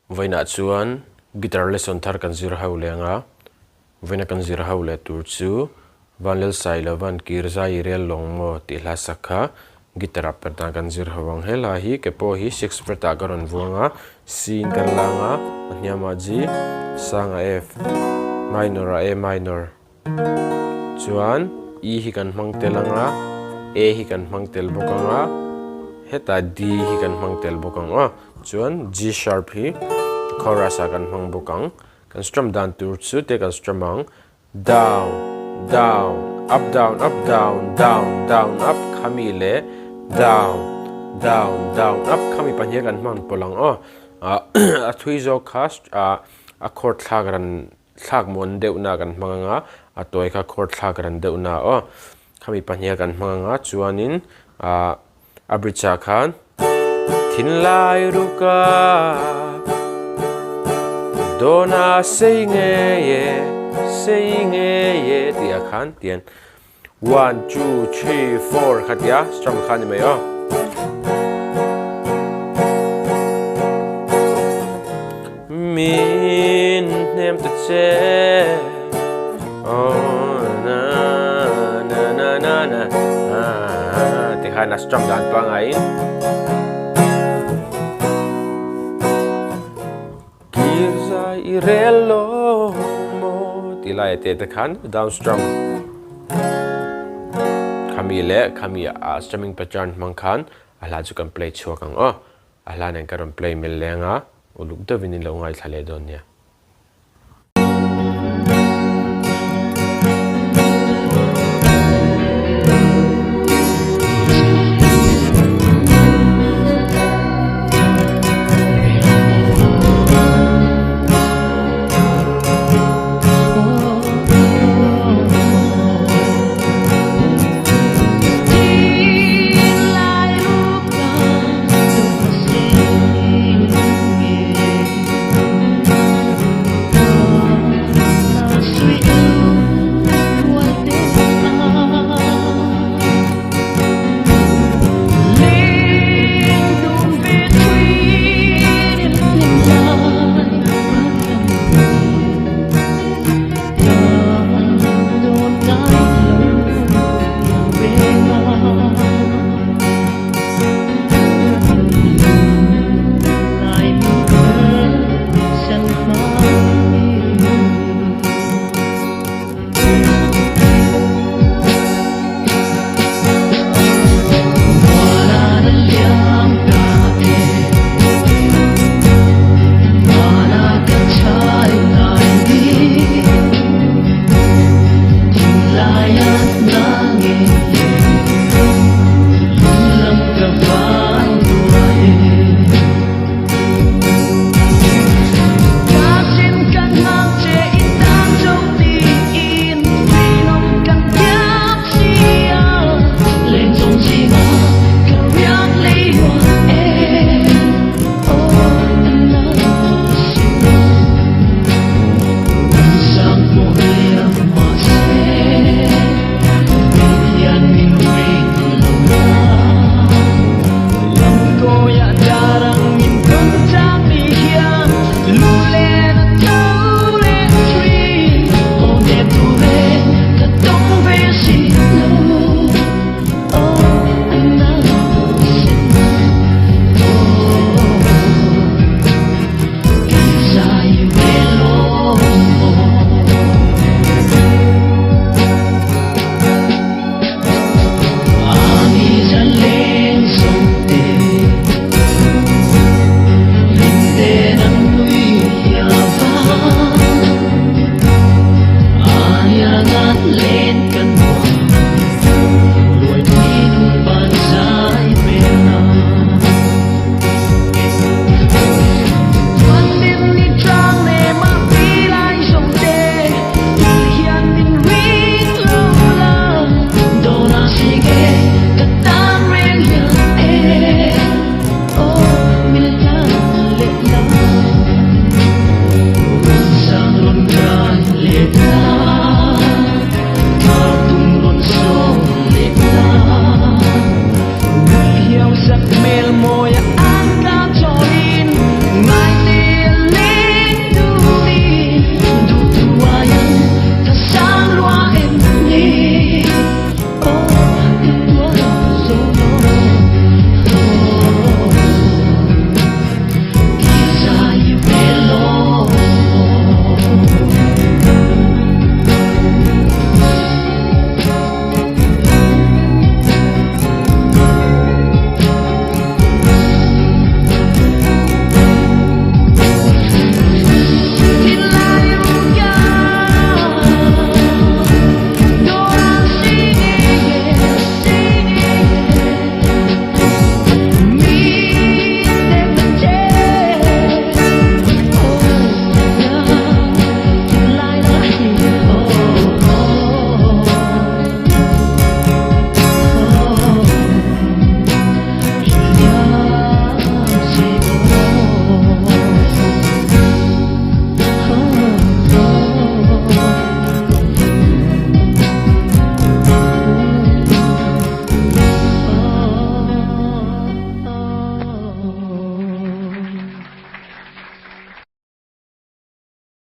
Vaina chuan guitar lesson thar kan zir ho lenga vaina kan zir ho le tur chu Vanlalsailova kirza irel longmo ti hla sakha guitar Perhdan kan zir hawang hela hi kepo hi 6 freta karon vuanga C kan langa hniama G sanga F minor A minor chuan E hi kan hmangtel anga A hi kan hmangtel bokanga heta D hi kan hmangtel bokanga chuan G sharp hi chorus kan hmang bokang kan strum dan tur chu te kan strum ang down down up down up down down down up khami le down down down up khami pahnia kan hmang polang a thui zo cast a chord thak mon deuna kan hmanga a toy kha chord thak ran deuna khami pahnia kan hmanga chuanin a bridge khan thin lai ruka dona sing ye tia khan tian 1 2 3 4 khatia strum khan me min nem ta che na na na na na ti khan strum dan pa ngai irelo mo tilai te khan down strum khami a strumming pattern mang khan ala chu kan play chhuakang ala nen karon play mel lenga uluk da vinin lo ngai thale don nia